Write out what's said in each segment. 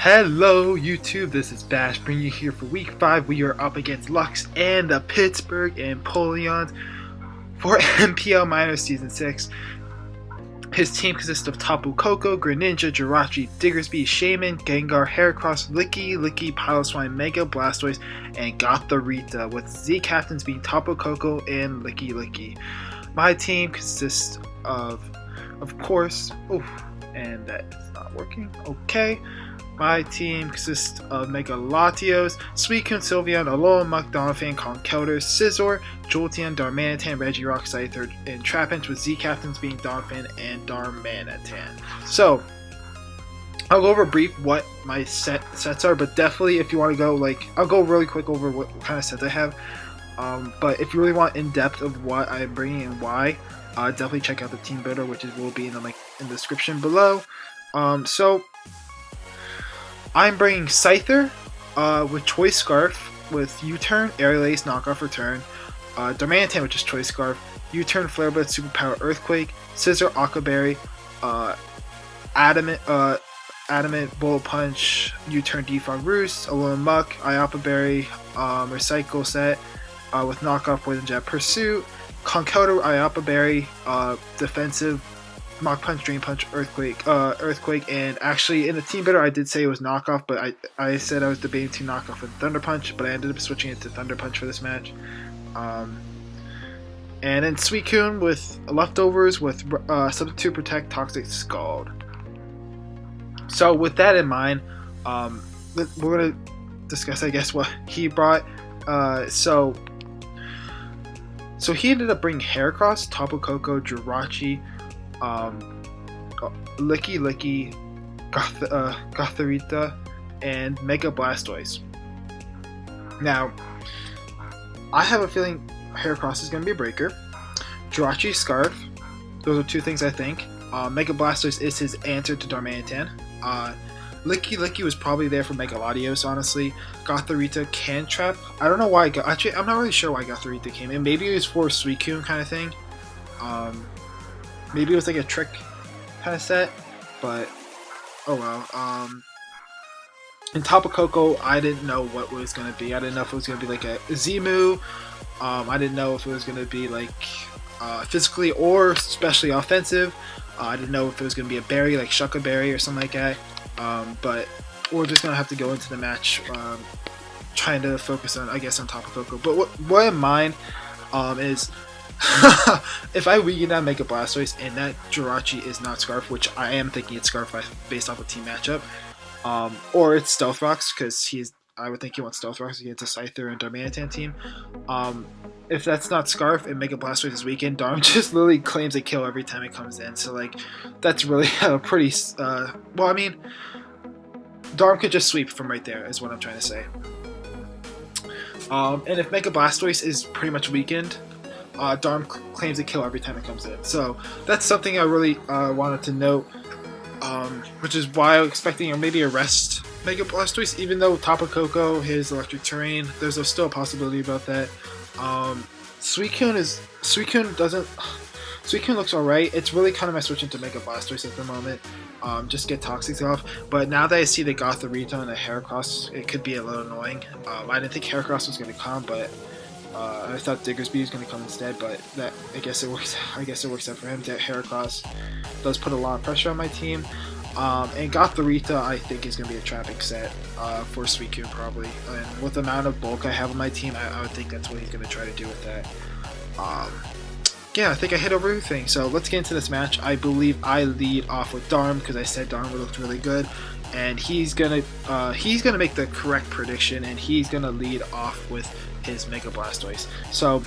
Hello YouTube, this is Bash bringing you here for week 5. We are up against Lux and the Pittsburgh Empoleons for NPL Minors Season 6. His team consists of Tapu Koko, Greninja, Jirachi, Diggersby, Shaman, Gengar, Heracross, Licky, Piloswine, Mega Blastoise, and Gotharita, with Z captains being Tapu Koko and Licky. My team consists of course, and that is not working, okay. My team consists of Mega Latios, Suicune, Sylveon, Alola Muck, Donphan, Conkeldurr, Scizor, Jolteon, Darmanitan, Regirock, Scyther, and Trapinch, with Z captains being Donphan and Darmanitan. So, I'll go over brief what my sets are, but definitely if you want to go, I'll go really quick over what kind of sets I have. But if you really want in depth of what I'm bringing and why, definitely check out the team builder, which will be in the link in the description below. So I'm bringing Scyther with Choice Scarf with U-Turn, Aerial Ace, Knockoff, Return, Darmanitan with just Choice Scarf, U-Turn, Flare Blitz, Superpower, Earthquake, Scizor, Aqua Berry, Adamant, Bullet Punch, U-Turn, Defog, Roost, Alolan Muck, Iapa Berry, Recycle set with Knockoff, Poison Jab, Pursuit, Conkeldurr, Iapa Berry, Defensive, Mach Punch, Dream Punch, Earthquake, and actually in the team builder I did say it was Knockoff, but I said I was debating between Knockoff and Thunder Punch, but I ended up switching it to Thunder Punch for this match. And then Suicune with leftovers with Substitute Protect, Toxic Scald. So with that in mind, we're going to discuss, I guess, what he brought. So he ended up bringing Heracross, Tapu Koko, Jirachi, Licky, Gotharita, and Mega Blastoise. Now, I have a feeling Heracross is going to be a breaker. Jirachi, Scarf, those are two things I think. Mega Blastoise is his answer to Darmanitan. Licky was probably there for Mega Latios, honestly. Gotharita can trap. I don't know why. Actually, I'm not really sure why Gotharita came in. Maybe it was for Suicune kind of thing. Maybe it was like a trick kind of set, but oh well. In Tapu Koko, I didn't know what it was going to be. I didn't know if it was going to be like a Zemu. I didn't know if it was going to be like physically or especially offensive. I didn't know if it was going to be a berry like Shucka Berry or something like that. But we're just going to have to go into the match trying to focus on, I guess, on Tapu Koko. But what in mind is if I weaken down Mega Blastoise and that Jirachi is not Scarf, which I am thinking it's Scarf based off a team matchup, or it's Stealth Rocks, because I would think he wants Stealth Rocks against a Scyther and Darmanitan team. If that's not Scarf and Mega Blastoise is weakened, Darm just literally claims a kill every time it comes in. So that's really a pretty well, I mean, Darm could just sweep from right there is what I'm trying to say. And if Mega Blastoise is pretty much weakened, Darm claims a kill every time it comes in. So that's something I really wanted to note, which is why I'm expecting maybe a rest Mega Blastoise, even though Tapu Koko, his electric terrain, there's still a possibility about that. Suicune looks alright. It's really kind of my switch into Mega Blastoise at the moment. Just get Toxics off. But now that I see the Gotharita and the Heracross, it could be a little annoying. I didn't think Heracross was going to come, but I thought Diggersby was going to come instead, but I guess it works out for him. That Heracross does put a lot of pressure on my team. And Gotharita, I think, is going to be a trapping set for Suicune probably. And with the amount of bulk I have on my team, I would think that's what he's going to try to do with that. Yeah, I think I hit over everything. So let's get into this match. I believe I lead off with Darm because I said Darm looked really good, and he's gonna make the correct prediction, and he's gonna lead off with his Mega Blastoise. So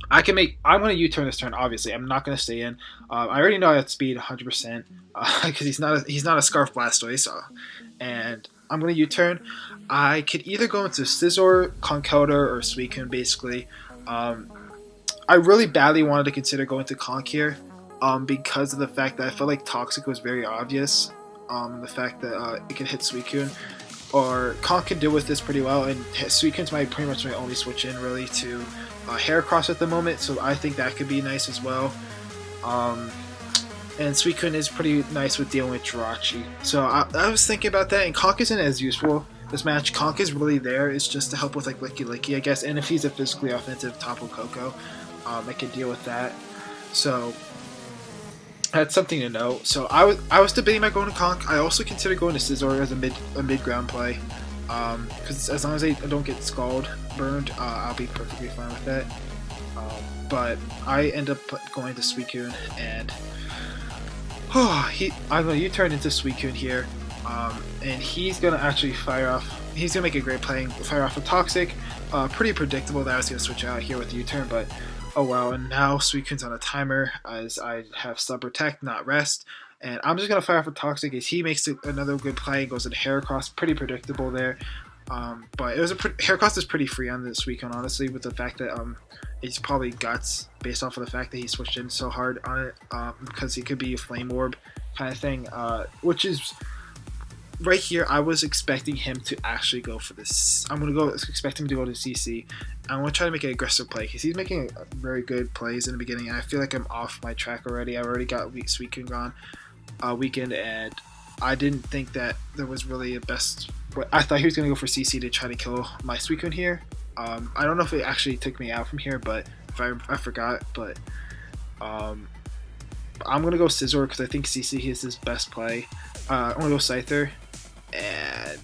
I'm gonna U-turn this turn. Obviously, I'm not gonna stay in. I already know I have speed 100% because he's not a Scarf Blastoise, and I'm gonna U-turn. I could either go into Scizor, Conkeldurr, or Suicune. Basically, I really badly wanted to consider going to Conk here, because of the fact that I felt like Toxic was very obvious. The fact that it could hit Suicune, or Conk can deal with this pretty well, and Suicune's pretty much my only switch in really to Heracross at the moment, so I think that could be nice as well. And Suicune is pretty nice with dealing with Jirachi. So I was thinking about that, and Conk isn't as useful this match. Conk is really there. It's just to help with like Licky Licky, I guess, and if he's a physically offensive Tapu Koko, I can deal with that. So that's something to know. So I was debating about going to Conk. I also consider going to Scizor as a mid ground play, because as long as I don't get Scald burned, I'll be perfectly fine with that. But I end up going to Suicune, and I'm going to U-turn into Suicune here, and he's going to actually fire off. He's going to make a great play and fire off a Toxic. Pretty predictable that I was going to switch out here with the U-turn, but oh wow. And now Suicune's on a timer as I have Sub Protect, not Rest. And I'm just going to fire off a Toxic as he makes another good play and goes into Heracross. Pretty predictable there. But it was Heracross is pretty free on this Suicune, honestly, with the fact that it's probably Guts based off of the fact that he switched in so hard on it, because he could be a Flame Orb kind of thing, which is right here. I was expecting him to actually go for this. I'm going to expect him to go to CC. I'm going to try to make an aggressive play because he's making very good plays in the beginning, and I feel like I'm off my track already. I already got Suicune gone weekend, and I didn't think that there was really a best. I thought he was going to go for CC to try to kill my Suicune here. I don't know if it actually took me out from here, but if I forgot. But I'm going to go Scizor because I think CC is his best play. I'm going to go Scyther and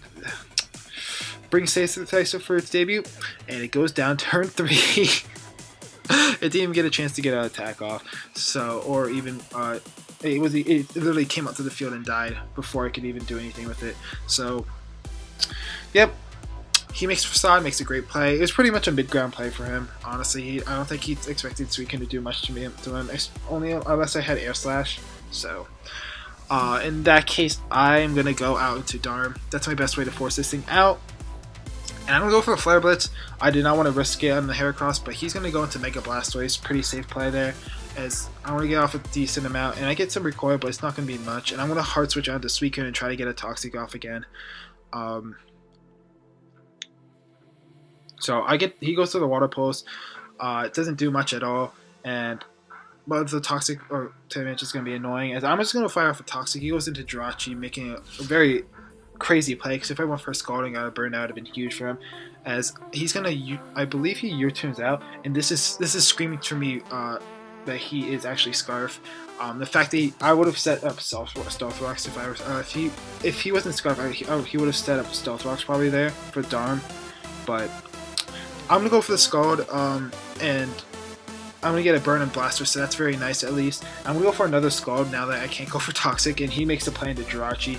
bring Scyther for its debut, and it goes down turn 3. It didn't even get a chance to get an attack off, so or even it literally came out to the field and died before I could even do anything with it. So yep, he makes Facade, makes a great play. It was pretty much a mid-ground play for him, honestly. I don't think he expected Suicune to do much to him, only unless I had Air Slash. So in that case, I'm going to go out into Darm. That's my best way to force this thing out. And I'm going to go for a Flare Blitz. I did not want to risk it on the Heracross, but he's going to go into Mega Blastoise. Pretty safe play there, as I want to get off a decent amount. And I get some recoil, but it's not going to be much. And I'm going to Hard Switch out to Suicune and try to get a Toxic off again. So he goes to the Water Pulse. It doesn't do much at all, but the Toxic or damage is going to be annoying. As I'm just going to fire off a Toxic. He goes into Jirachi, making a very crazy play. Because if I went for Scalding out of Burn, that would have been huge for him. As he's going to, I believe he U-turns out, and this is screaming to me that he is actually Scarf. The fact that I would have set up Stealth Rocks if I was if he wasn't Scarf, he would have set up Stealth Rocks probably there for Darm, but I'm going to go for the Scald, and I'm going to get a Burn and Blaster, so that's very nice at least. I'm going to go for another Scald now that I can't go for Toxic, and he makes the play into Jirachi.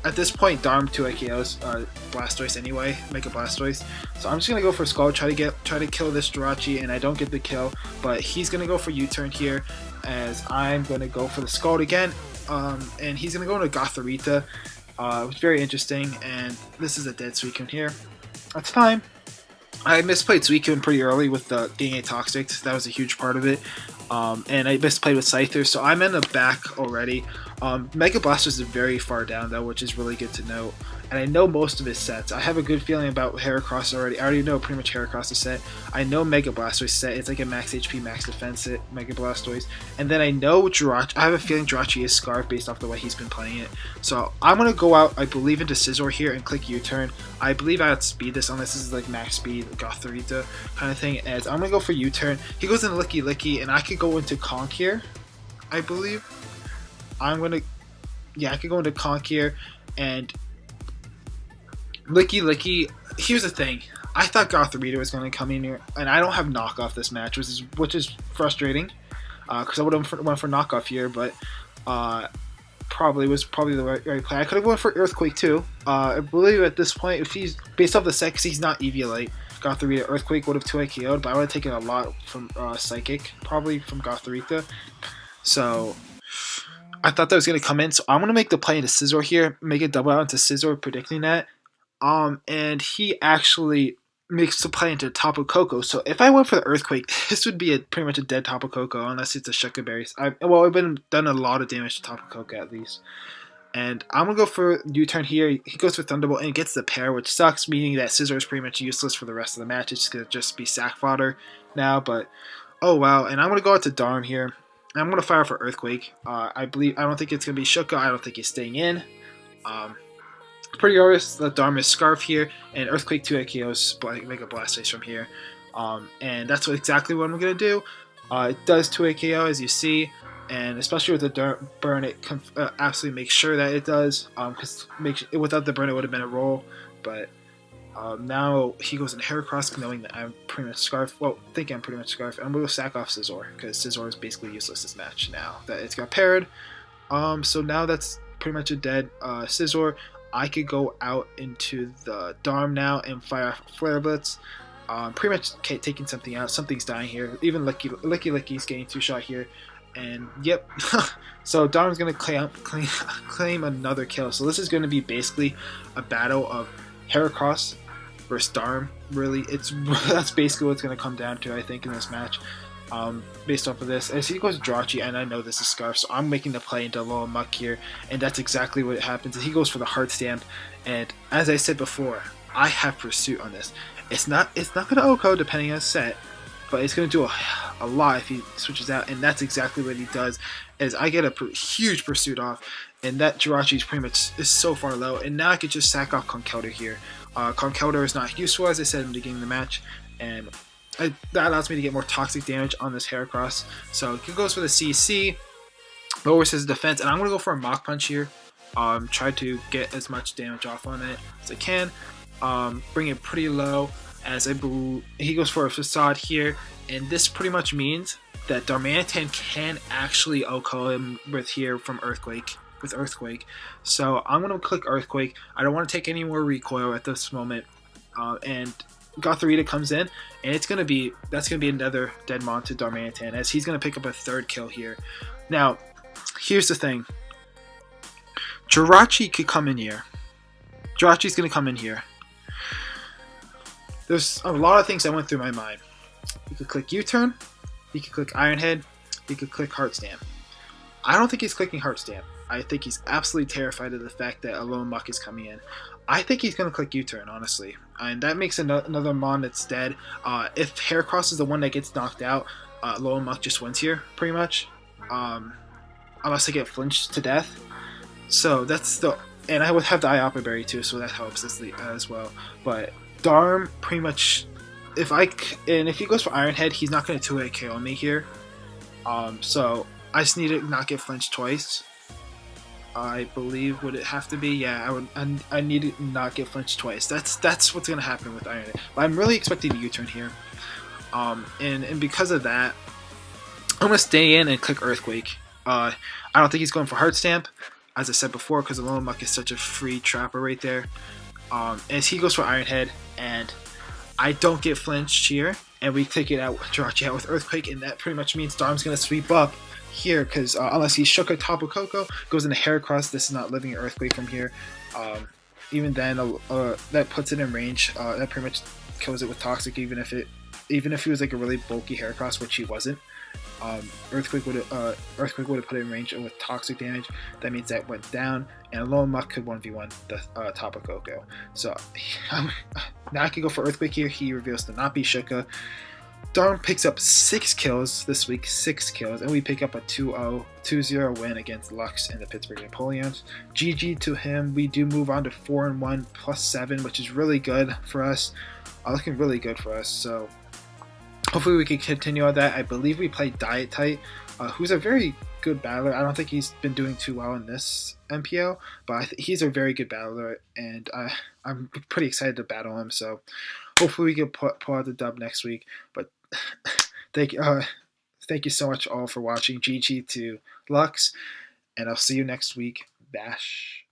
At this point, Darm 2 KOs Blastoise anyway, Mega Blastoise. So I'm just going to go for Scald, try to kill this Jirachi, and I don't get the kill, but he's going to go for U-turn here, as I'm going to go for the Scald again, and he's going to go into Gothorita. It's very interesting, and this is a dead Suicune here. That's fine. I misplayed Suicune pretty early with getting a Toxic. That was a huge part of it. And I misplayed with Scyther, so I'm in the back already. Mega Blaster is very far down, though, which is really good to note. And I know most of his sets. I have a good feeling about Heracross already. I already know pretty much Heracross is set. I know Mega Blastoise set. It's like a max HP, max defense set, Mega Blastoise. And then I know Jirachi. I have a feeling Jirachi is Scarf based off the way he's been playing it. So I'm going to go out, I believe, into Scizor here and click U-turn. I believe I outspeed this unless this is like max speed, Gothorita kind of thing. As I'm going to go for U-turn. He goes into Licky Licky, and I could go into Conk here, I believe. I could go into Conk here, and Licky Licky. Here's the thing. I thought Gothorita was going to come in here, and I don't have knockoff this match, which is frustrating, because I would have went for knockoff here, but probably the right play. I could have went for Earthquake too. I believe at this point, if he's based off the set, 'cause he's not Eviolite, Gothorita Earthquake would have 2 KO'd, but I would have taken a lot from Psychic, probably from Gothorita. So I thought that was going to come in, so I'm going to make the play into Scizor here, make a double out into Scizor, predicting that. And he actually makes the play into Tapu Koko. So if I went for the Earthquake, this would be pretty much a dead Tapu Koko, unless it's a Shuka Berry. I've done a lot of damage to Tapu Koko at least. And I'm going to go for U-turn here. He goes for Thunderbolt and gets the pair, which sucks, meaning that Scizor is pretty much useless for the rest of the match. It's going to just be sack fodder now, but oh wow. And I'm going to go out to Darm here. And I'm going to fire for Earthquake. I don't think it's going to be Shuka. I don't think he's staying in. Pretty obvious that Darm is Scarf here, and Earthquake 2 KOs Mega Blast Face from here. And that's exactly what I'm going to do. It does 2 KO, as you see, and especially with the burn, it absolutely makes sure that it does, because without the burn it would have been a roll, but now he goes in Heracross, knowing that I'm pretty much Scarf. Well, thinking I'm pretty much Scarf. I'm going to sack off Scizor, because Scizor is basically useless this match now that it's got paired. So now that's pretty much a dead Scizor. I could go out into the Darm now and fire Flare Blitz. Pretty much taking something out. Something's dying here. Even Licky's getting 2-shot here. And yep. So Darm's going to claim another kill. So this is going to be basically a battle of Heracross versus Darm. Really, that's basically what it's going to come down to, I think, in this match. Based off of this, as he goes Jirachi, and I know this is Scarf, so I'm making the play into Low Muck here, and that's exactly what happens. He goes for the Heart Stamp, and as I said before, I have Pursuit on this. It's not going to OHKO depending on set, but it's going to do a lot if he switches out, and that's exactly what he does. As I get a huge Pursuit off, and that Jirachi is so far low, and now I could just sack off Conkeldurr here. Conkeldurr is not useful, as I said in the beginning of the match, and that allows me to get more toxic damage on this Heracross. So he goes for the CC, lowers his defense, and I'm going to go for a Mach Punch here. Try to get as much damage off on it as I can. Bring it pretty low, as he goes for a Facade here, and this pretty much means that Darmanitan can actually OHKO him from Earthquake. So I'm going to click Earthquake. I don't want to take any more recoil at this moment, and Gothorita comes in, and that's gonna be another Deadmon to Darmanitan, as he's gonna pick up a 3rd kill here. Now, here's the thing: Jirachi could come in here. Jirachi's gonna come in here. There's a lot of things that went through my mind. He could click U-turn. He could click Iron Head. He could click Heart Stamp. I don't think he's clicking Heart Stamp. I think he's absolutely terrified of the fact that a Lone Muck is coming in. I think he's going to click U-turn, honestly. And that makes another Mon that's dead. If Heracross is the one that gets knocked out, Lone Muck just wins here, pretty much. Unless I get flinched to death. So that's the... And I would have the Iapa Berry too, so that helps as well. But Darm, pretty much... If he goes for Iron Head, he's not going to 2-hit KO me here. So I just need to not get flinched twice. I believe, would it have to be? Yeah, I need to not get flinched twice. That's what's gonna happen with Iron Head. But I'm really expecting a U-turn here, and because of that, I'm gonna stay in and click Earthquake. I don't think he's going for Heart Stamp, as I said before, because the Lone Muck is such a free trapper right there. As he goes for Iron Head, and I don't get flinched here, and we take it out, Jirachi out with Earthquake, and that pretty much means Darm's gonna sweep up here, because unless he Shuka Tapu Koko, goes into Heracross, this is not living Earthquake from here. Even then, that puts it in range. That pretty much kills it with Toxic, even if he was like a really bulky Heracross, which he wasn't. Earthquake would have put it in range with Toxic damage. That means that went down, and a Lone Muck could 1v1 the Tapu Koko. So now I can go for Earthquake here. He reveals to not be Shuka. Darm picks up 6 kills this week, 6 kills, and we pick up a 2-0 win against Lux and the Pittsburgh Empoleons. GG to him. We do move on to 4-1 plus 7, which is really good for us. Looking really good for us. So hopefully we can continue on that. I believe we played Diet Tight, who's a very good battler. I don't think he's been doing too well in this NPL, but he's a very good battler, and I'm pretty excited to battle him. So hopefully we can pull out the dub next week. But thank you so much all for watching. GG to Lux, and I'll see you next week. Bash.